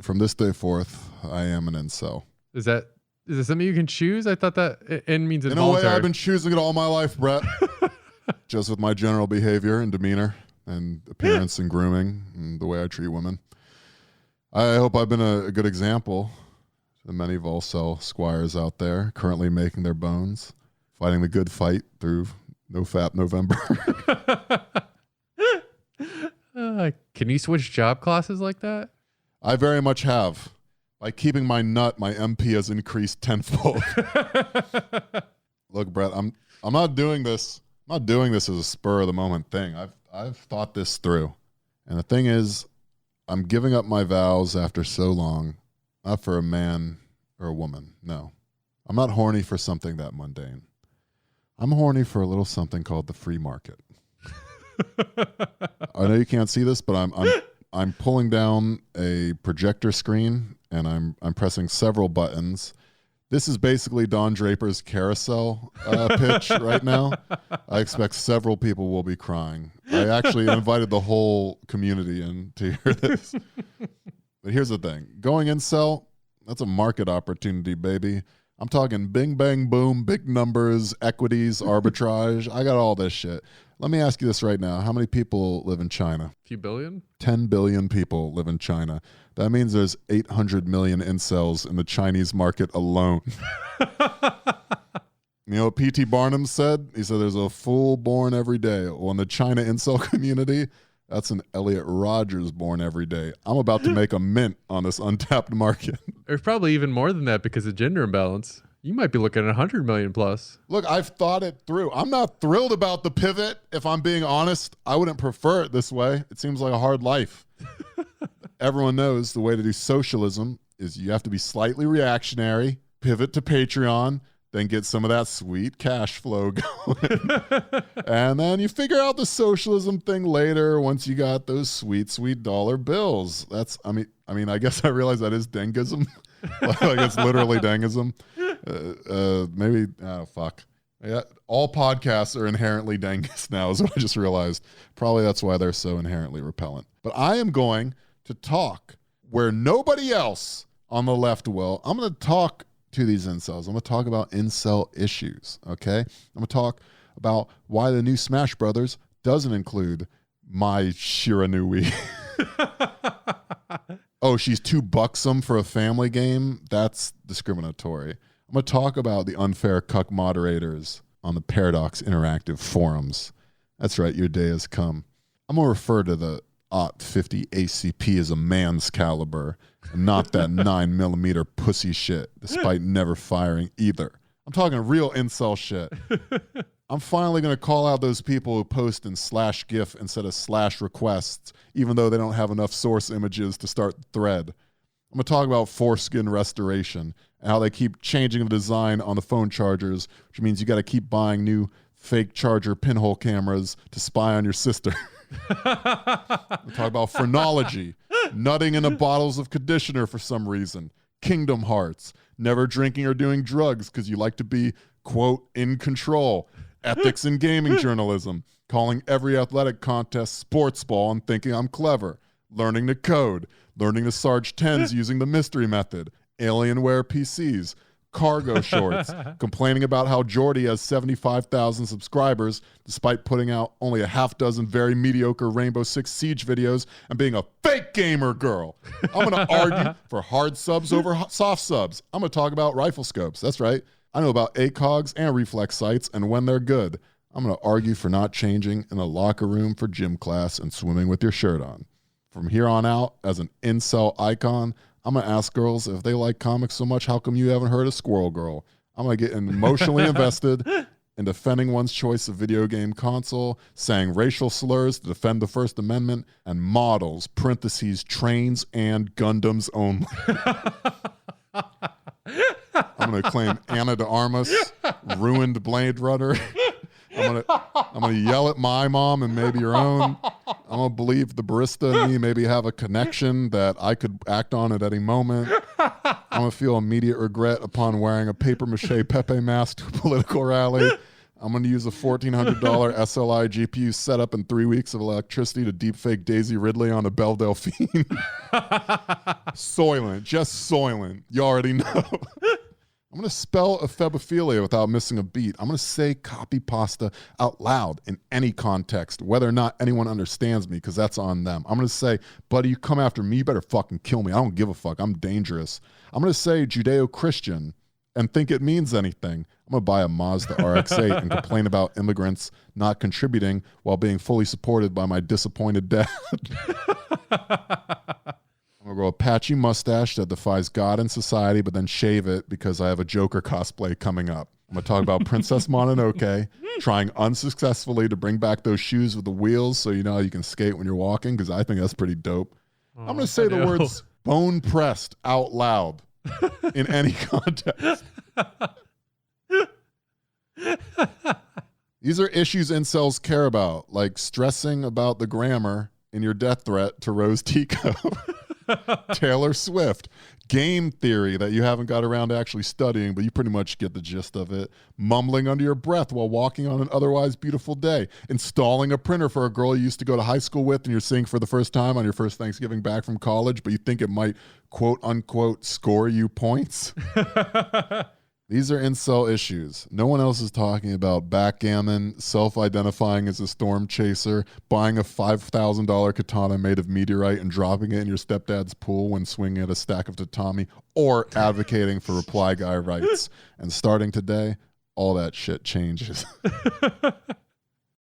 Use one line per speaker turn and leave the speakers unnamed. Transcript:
from this day forth, I am an incel.
Is this something you can choose? I thought that N means involuntary.
In a way, I've been choosing it all my life, Brett. Just with my general behavior and demeanor and appearance and grooming and the way I treat women. I hope I've been a good example to the many Volcel squires out there currently making their bones, fighting the good fight through No Fap November.
Can you switch job classes like that?
I very much have. By keeping my nut, my MP has increased tenfold. Look, Brett, I'm not doing this. I'm not doing this as a spur of the moment thing. I've thought this through. And the thing is, I'm giving up my vows after so long, not for a man or a woman. No. I'm not horny for something that mundane. I'm horny for a little something called the free market. I know you can't see this, but I'm pulling down a projector screen and I'm pressing several buttons. This is basically Don Draper's carousel pitch right now. I expect several people will be crying. I actually invited the whole community in to hear this. But here's the thing. Going incel, that's a market opportunity, baby. I'm talking bing, bang, boom, big numbers, equities, arbitrage. I got all this shit. Let me ask you this right now. How many people live in China?
A few billion?
10 billion people live in China. That means there's 800 million incels in the Chinese market alone. You know what P.T. Barnum said? He said there's a fool born every day. Well, in the China incel community, that's an Elliot Rogers born every day. I'm about to make a mint on this untapped market.
There's probably even more than that because of gender imbalance. You might be looking at 100 million plus.
Look, I've thought it through. I'm not thrilled about the pivot. If I'm being honest, I wouldn't prefer it this way. It seems like a hard life. Everyone knows the way to do socialism is you have to be slightly reactionary, pivot to Patreon, then get some of that sweet cash flow going. And then you figure out the socialism thing later once you got those sweet, sweet dollar bills. That's, I mean, I guess I realize that is dengism. Like it's literally dengism. Maybe, oh, fuck. Yeah, all podcasts are inherently dangus now is what I just realized. Probably that's why they're so inherently repellent. But I am going to talk where nobody else on the left will. I'm going to talk to these incels. I'm going to talk about incel issues, okay? I'm going to talk about why the new Smash Brothers doesn't include my Shiranui. Oh, she's too buxom for a family game? That's discriminatory. I'm going to talk about the unfair cuck moderators on the Paradox Interactive forums. That's right, your day has come. I'm going to refer to the .50 ACP as a man's caliber and not that 9mm pussy shit, despite never firing either. I'm talking real incel shit. I'm finally going to call out those people who post in /GIF instead of /requests, even though they don't have enough source images to start the thread. I'm going to talk about foreskin restoration and how they keep changing the design on the phone chargers, which means you got to keep buying new fake charger pinhole cameras to spy on your sister. We'll talk about phrenology, nutting into bottles of conditioner for some reason, Kingdom Hearts, never drinking or doing drugs because you like to be, quote, in control, ethics in gaming journalism, calling every athletic contest sports ball and thinking I'm clever, learning to code, learning to Sarge 10s using the mystery method, Alienware PCs, cargo shorts, complaining about how Jordy has 75,000 subscribers despite putting out only a half dozen very mediocre Rainbow Six Siege videos and being a fake gamer girl. I'm going to argue for hard subs over soft subs. I'm going to talk about rifle scopes. That's right. I know about ACOGs and reflex sights and when they're good. I'm going to argue for not changing in a locker room for gym class and swimming with your shirt on. From here on out, as an incel icon, I'm going to ask girls if they like comics so much, how come you haven't heard of Squirrel Girl? I'm going to get emotionally invested in defending one's choice of video game console, saying racial slurs to defend the First Amendment, and models, parentheses, trains, and Gundams only. I'm going to claim Ana de Armas, ruined Blade Runner. I'm gonna yell at my mom and maybe your own. I'm gonna believe the barista and me maybe have a connection that I could act on at any moment. I'm gonna feel immediate regret upon wearing a paper mache Pepe mask to a political rally. I'm gonna use a $1,400 SLI GPU setup and 3 weeks of electricity to deepfake Daisy Ridley on a Belle Delphine. Soylent, just Soylent. You already know. I'm going to spell ephebophilia without missing a beat. I'm going to say copy pasta out loud in any context, whether or not anyone understands me, because that's on them. I'm going to say, buddy, you come after me, you better fucking kill me. I don't give a fuck. I'm dangerous. I'm going to say Judeo-Christian and think it means anything. I'm going to buy a Mazda RX-8 and complain about immigrants not contributing while being fully supported by my disappointed dad. I'm going to grow a patchy mustache that defies God and society, but then shave it because I have a Joker cosplay coming up. I'm going to talk about Princess Mononoke trying unsuccessfully to bring back those shoes with the wheels so you know how you can skate when you're walking, because I think that's pretty dope. I'm going to say the words bone pressed out loud in any context. These are issues incels care about, like stressing about the grammar in your death threat to Rose Tico. Taylor Swift, game theory that you haven't got around to actually studying, but you pretty much get the gist of it. Mumbling under your breath while walking on an otherwise beautiful day. Installing a printer for a girl you used to go to high school with and you're seeing for the first time on your first Thanksgiving back from college, but you think it might, quote unquote, score you points. These are incel issues. No one else is talking about backgammon, self-identifying as a storm chaser, buying a $5,000 katana made of meteorite and dropping it in your stepdad's pool when swinging at a stack of tatami, or advocating for reply guy rights. And starting today, all that shit changes.